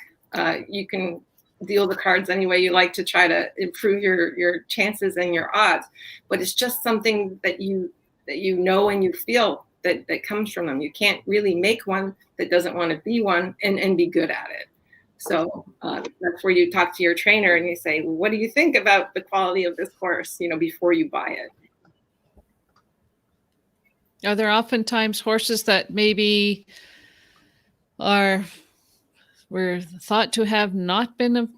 You can deal the cards any way you like to try to improve your chances and your odds. But it's just something that you know and you feel that comes from them. You can't really make one that doesn't want to be one and be good at it. So that's where you talk to your trainer and you say, well, what do you think about the quality of this horse, before you buy it? Are there oftentimes horses that maybe were thought to have not been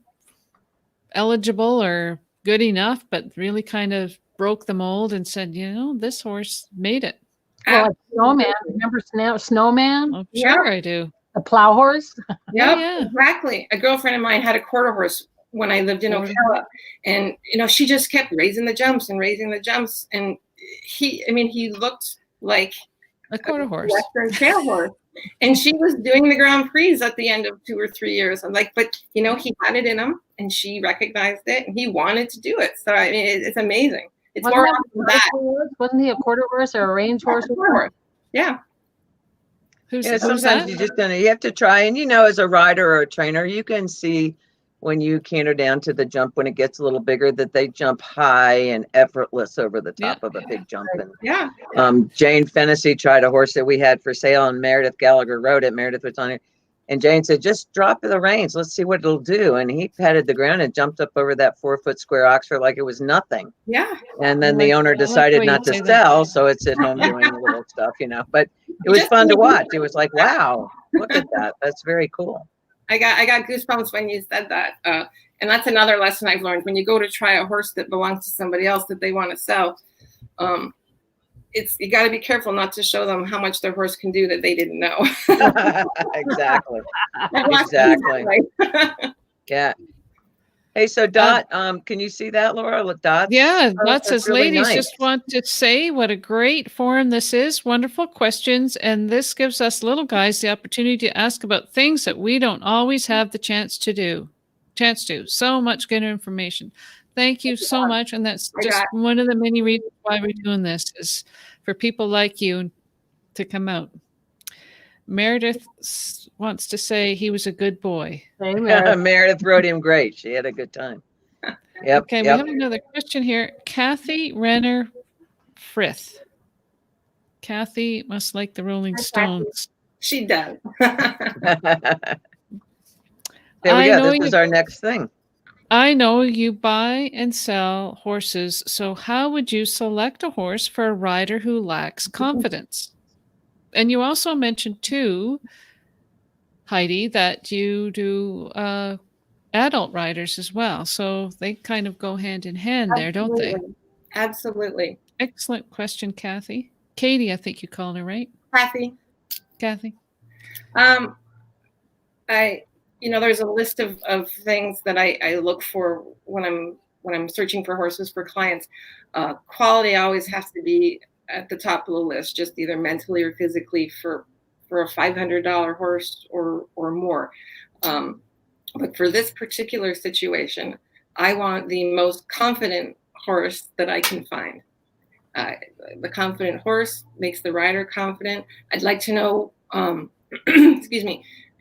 eligible or good enough, but really kind of broke the mold and said, this horse made it? Well, like Snowman. Remember Snowman? Oh, sure, I do. The plow horse? Yep, yeah. Exactly. A girlfriend of mine had a quarter horse when I lived in Ocala, and she just kept raising the jumps. And he looked like a quarter horse, Western trail horse. And she was doing the Grand Prix at the end of 2 or 3 years. I'm like, but he had it in him, and she recognized it, and he wanted to do it. So I mean, it's amazing. It's more than that. Wasn't he a quarter horse or a range horse? Yeah. Sometimes that? You have to try, and as a rider or a trainer, you can see when you canter down to the jump when it gets a little bigger that they jump high and effortless over the top of a big jump. And Jane Fennessy tried a horse that we had for sale, and Meredith Gallagher rode it. Meredith was on it, and Jane said, "Just drop the reins. Let's see what it'll do." And he patted the ground and jumped up over that 4-foot square Oxford like it was nothing. Yeah. And then the owner decided not to sell, so it's at home doing the little stuff, But it was fun to watch. It was like, wow, look at that. That's very cool. I got goosebumps when you said that. And that's another lesson I've learned. When you go to try a horse that belongs to somebody else that they want to sell, you got to be careful not to show them how much their horse can do that they didn't know. Exactly. Yeah. Hey, so Dot, can you see that, Laura? Dot? Yeah, Dot says, really ladies, nice. Just want to say what a great forum this is. Wonderful questions. And this gives us little guys the opportunity to ask about things that we don't always have the chance to do. So much good information. Thank you so much. And that's just one of the many reasons why we're doing this, is for people like you to come out. Meredith wants to say he was a good boy. Meredith rode him great. She had a good time. Yep. Okay, we have another question here. Kathy Renner Frith. Kathy must like the Rolling Stones. She does. There we go. This is our next thing. I know you buy and sell horses. So how would you select a horse for a rider who lacks confidence? And you also mentioned too, Heidi, that you do adult riders as well. So they kind of go hand in hand there, don't they? Absolutely. Excellent question, Kathy. Katie, I think you called her, right? Kathy. There's a list of things that I look for when I'm searching for horses for clients. Quality always has to be at the top of the list, just either mentally or physically for a $500 horse or more. But for this particular situation, I want the most confident horse that I can find. The confident horse makes the rider confident. I'd like to know,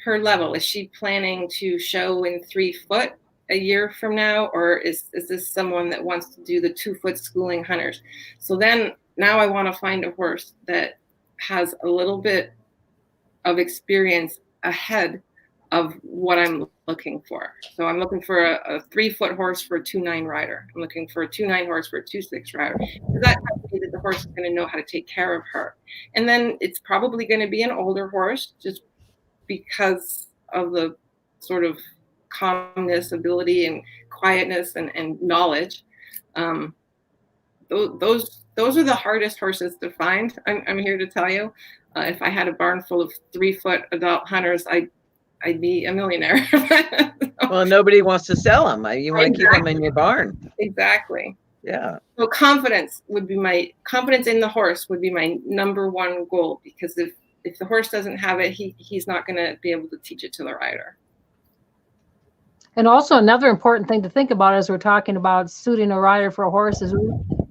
her level. Is she planning to show in 3 foot a year from now, or is this someone that wants to do the 2-foot schooling hunters? So then now I want to find a horse that has a little bit of experience ahead of what I'm looking for. So I'm looking for a 3-foot horse for a 2.9 rider. I'm looking for a 2.9 horse for a 2.6 rider. So that tells me that the horse is going to know how to take care of her. And then it's probably going to be an older horse, just because of the sort of calmness, ability, and quietness and knowledge. Those are the hardest horses to find. I'm here to tell you. If I had a barn full of 3-foot adult hunters, I'd be a millionaire. Well, nobody wants to sell them. You want to keep them in your barn. Exactly. Yeah. So confidence in the horse would be my number one goal, because if the horse doesn't have it, he's not going to be able to teach it to the rider. And also another important thing to think about as we're talking about suiting a rider for a horse is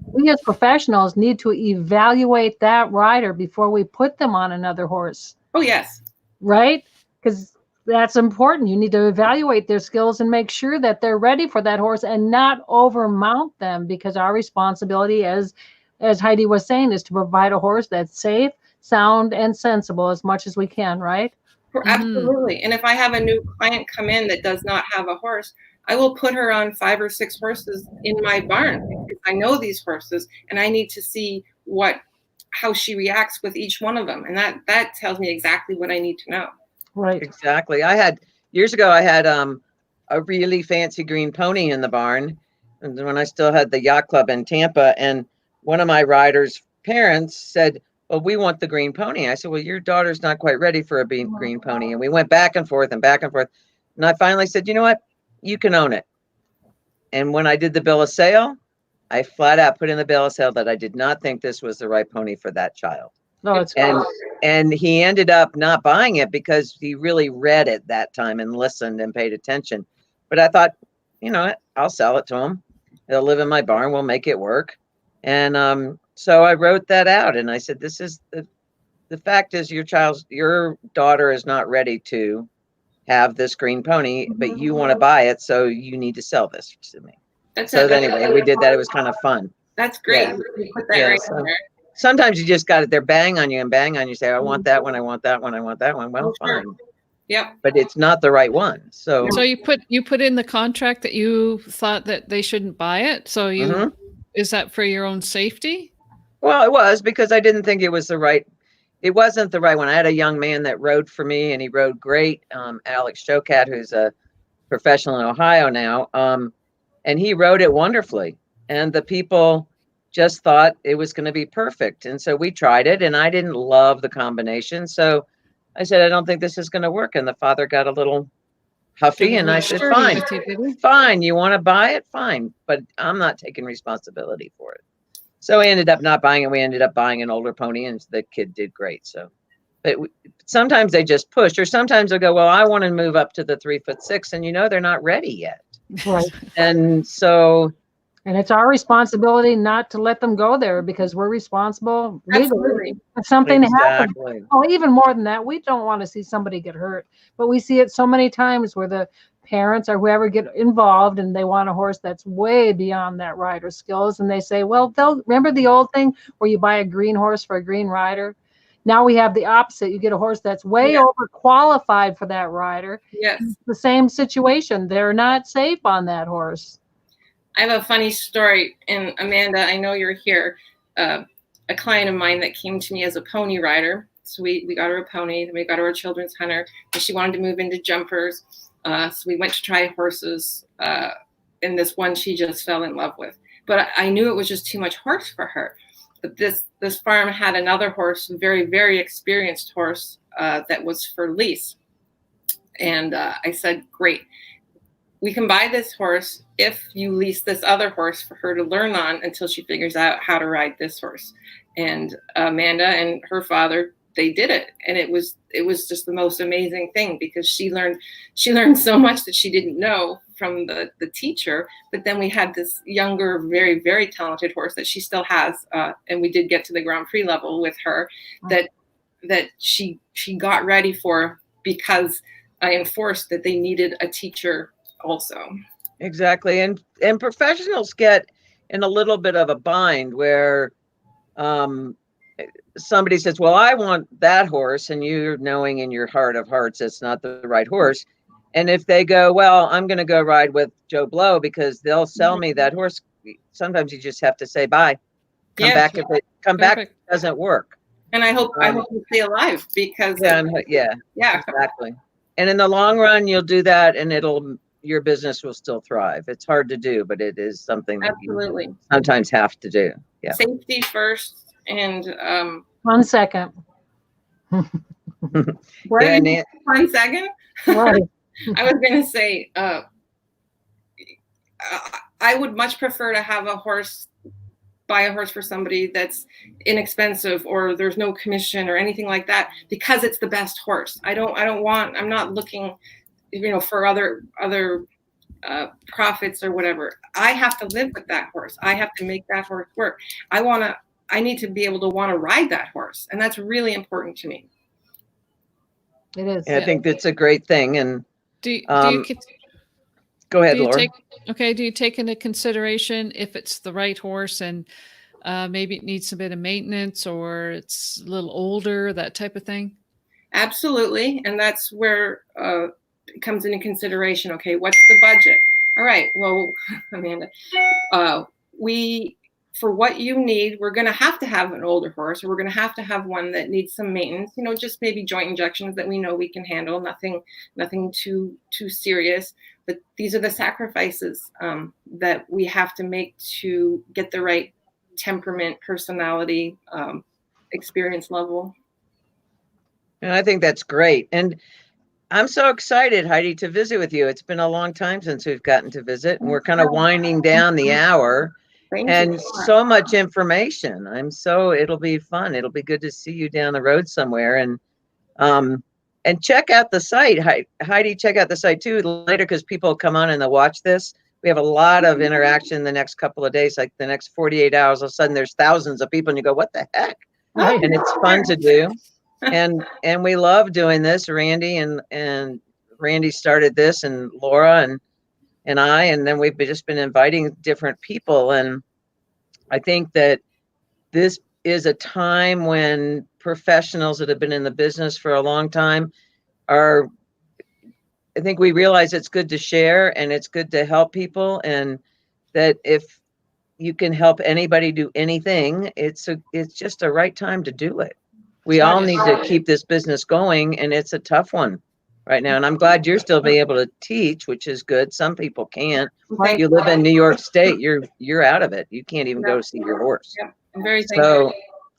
we as professionals need to evaluate that rider before we put them on another horse. Oh, yes. Right? Because that's important. You need to evaluate their skills and make sure that they're ready for that horse and not overmount them, because our responsibility, as Heidi was saying, is to provide a horse that's safe, sound, and sensible as much as we can, right? Absolutely. And if I have a new client come in that does not have a horse, I will put her on 5 or 6 horses in my barn, because I know these horses and I need to see how she reacts with each one of them. And that tells me exactly what I need to know. Right. Exactly. Years ago, I had a really fancy green pony in the barn, and when I still had the yacht club in Tampa, and one of my riders' parents said, well, we want the green pony. I said, well, your daughter's not quite ready for a green pony. And we went back and forth and back and forth. And I finally said, you know what? You can own it. And when I did the bill of sale, I flat out put in the bill of sale that I did not think this was the right pony for that child. No, it's and he ended up not buying it because he really read it that time and listened and paid attention. But I thought, you know what? I'll sell it to him. He'll live in my barn. We'll make it work. And so I wrote that out, and I said, this is the fact is your daughter is not ready to have this green pony, but you want to buy it, so you need to sell this to me. Anyway, we did that. It was kind of fun. That's great. Yeah. You put that right in there. Sometimes you just got it. They're bang on you, say, I want that one. I want that one. I want that one. Well, fine. Yep. But it's not the right one. So you put in the contract that you thought that they shouldn't buy it. So is that for your own safety? Well, it was, because I didn't think it wasn't the right one. I had a young man that rode for me, and he rode great. Alex Chocat, who's a professional in Ohio now. And he rode it wonderfully. And the people just thought it was going to be perfect. And so we tried it, and I didn't love the combination. So I said, I don't think this is going to work. And the father got a little huffy, and I said, fine. You want to buy it? Fine. But I'm not taking responsibility for it. So we ended up not buying it. We ended up buying an older pony, and the kid did great. So, but sometimes they just push, or sometimes they'll go, well, I want to move up to the 3'6", and they're not ready yet. Right. And so. And it's our responsibility not to let them go there, because we're responsible legally if something happens. Oh, even more than that, we don't want to see somebody get hurt. But we see it so many times where the parents or whoever get involved and they want a horse that's way beyond that rider's skills. And they say, well, they'll remember the old thing where you buy a green horse for a green rider. Now we have the opposite. You get a horse that's way overqualified for that rider. Yes. It's the same situation. They're not safe on that horse. I have a funny story, and Amanda, I know you're here. A client of mine that came to me as a pony rider. So we got her a pony, then we got her a children's hunter, and she wanted to move into jumpers. So we went to try horses, and this one she just fell in love with. But I knew it was just too much horse for her. But this farm had another horse, a very, very experienced horse that was for lease. And I said, great. We can buy this horse if you lease this other horse for her to learn on until she figures out how to ride this horse. And Amanda and her father, they did it. And it was just the most amazing thing, because she learned so much that she didn't know from the teacher. But then we had this younger, very, very talented horse that she still has. And we did get to the Grand Prix level with her that she got ready for, because I enforced that they needed a teacher also. Exactly. And professionals get in a little bit of a bind where somebody says, well, I want that horse, and you're knowing in your heart of hearts it's not the right horse. And if they go, well, I'm going to go ride with Joe Blow because they'll sell me that horse, sometimes you just have to say bye. Come back if it doesn't work. And I hope you stay alive, because yeah, exactly. And in the long run, you'll do that, and it'll your business will still thrive. It's hard to do, but it is something that Absolutely. you sometimes have to do. Yeah. Safety first, and 1 second. what Yeah, did you say? 1 second. Right. I was going to say, I would much prefer to have buy a horse for somebody that's inexpensive, or there's no commission or anything like that, because it's the best horse. I'm not looking, for other profits or whatever. I have to live with that horse. I have to make that horse work. I need to be able to want to ride that horse. And that's really important to me. It is. I think that's a great thing. And Do you go ahead, do you Laura. do you take into consideration if it's the right horse and maybe it needs a bit of maintenance, or it's a little older, that type of thing? Absolutely. And that's where it comes into consideration. Okay, what's the budget? All right. Well, Amanda, for what you need, we're going to have an older horse, or we're going to have one that needs some maintenance, just maybe joint injections that we know we can handle, nothing too serious. But these are the sacrifices that we have to make to get the right temperament, personality, experience level. And I think that's great. And I'm so excited, Heidi, to visit with you. It's been a long time since we've gotten to visit, and we're kind of winding down the hour. Thank you. So much information. It'll be fun. It'll be good to see you down the road somewhere. And check out the site. Heidi, check out the site too later, because people come on and they'll watch this. We have a lot of interaction the next couple of days, like the next 48 hours. All of a sudden there's thousands of people and you go, what the heck? Right. And it's fun to do. And we love doing this. Randi and Randi started this, and Laura and I, and then we've just been inviting different people. And I think that this is a time when professionals that have been in the business for a long time I think we realize it's good to share and it's good to help people, and that if you can help anybody do anything, it's just a right time to do it. We all need to keep this business going, and it's a tough one right now. And I'm glad you're still being able to teach, which is good. Some people can't. Right. You live in New York State, you're out of it. You can't even go see your horse. Yeah, I'm very thankful.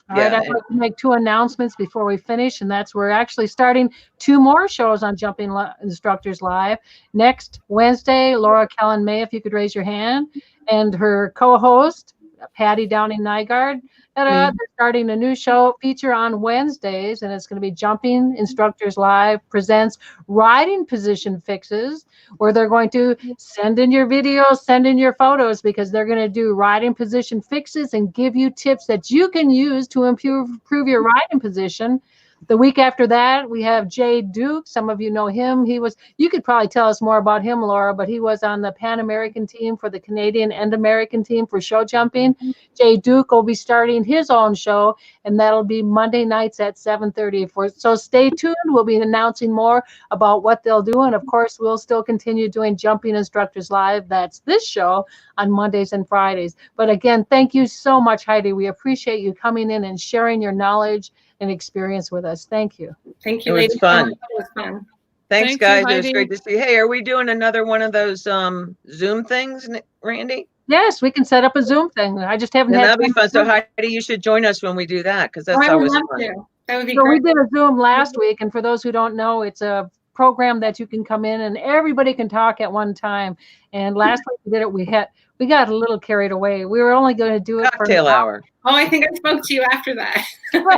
All right, I'd like to make 2 announcements before we finish, and that's we're actually starting 2 more shows on Jumping Instructors Live. Next Wednesday, Laura Kelland-May, if you could raise your hand, and her co-host, Paddy Downing-Nyegard. They're starting a new show feature on Wednesdays, and it's going to be Jumping Instructors Live presents riding position fixes, where they're going to send in your videos, send in your photos, because they're going to do riding position fixes and give you tips that you can use to improve your riding position. The week after that, we have Jade Duke. Some of you know him. You could probably tell us more about him, Laura, but he was on the Pan American team for the Canadian and American team for show jumping. Jade Duke will be starting his own show, and that'll be Monday nights at 7:30. So stay tuned. We'll be announcing more about what they'll do. And of course, we'll still continue doing Jumping Instructors Live. That's this show on Mondays and Fridays. But again, thank you so much, Heidi. We appreciate you coming in and sharing your knowledge and experience with us. Thank you. Thank you. It was fun. It was fun. Thanks, Thank guys. you, It was Heidi. great to see. Hey, are we doing another one of those Zoom things, Randi? Yes, we can set up a Zoom thing. I just haven't And had that'd be time fun. to So do it. Heidi, you should join us when we do that, because that's I would always love fun. to. That would be So we great. did a Zoom last week, and for those who don't know, it's a program that you can come in and everybody can talk at one time. And last week we did it. We got a little carried away. We were only going to do it Cocktail hour. Oh, I think I spoke to you after that.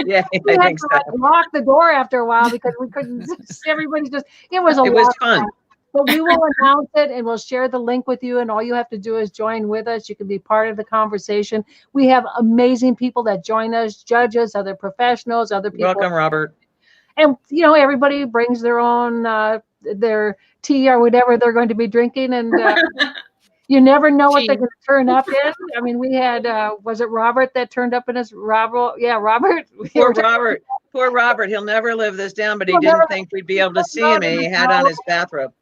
Yeah, We I had think to so. lock the door after a while because we couldn't. Everybody's just. It was a It lot. was of fun. But we will announce it and we'll share the link with you. And all you have to do is join with us. You can be part of the conversation. We have amazing people that join us, judges, other professionals, other people. Welcome, Robert. And, everybody brings their own, their tea or whatever they're going to be drinking. And you never know what they're going to turn up in. I mean, we had, was it Robert that turned up in his Robert? Yeah, Robert. Poor Robert. Poor Robert. He'll never live this down, but he He'll didn't never- think we'd be able to see him, and he had on his bathrobe.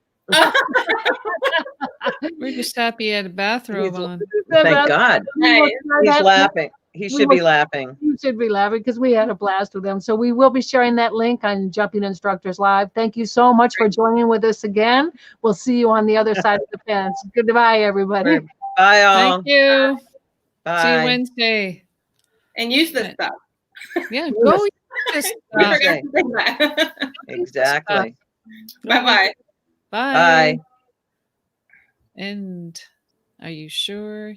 We're just happy he had a bathrobe He's- on. Thank God. Hey, He's laughing. He should be laughing. You should be laughing because we had a blast with them. So we will be sharing that link on Jumping Instructors Live. Thank you so much for joining with us again. We'll see you on the other side of the fence. Goodbye, everybody. Bye, all. Thank you. Bye. See you Wednesday. And use this stuff. Yeah, go use this We stuff. forgot to say that. Exactly. Bye-bye. Bye. Bye. And are you sure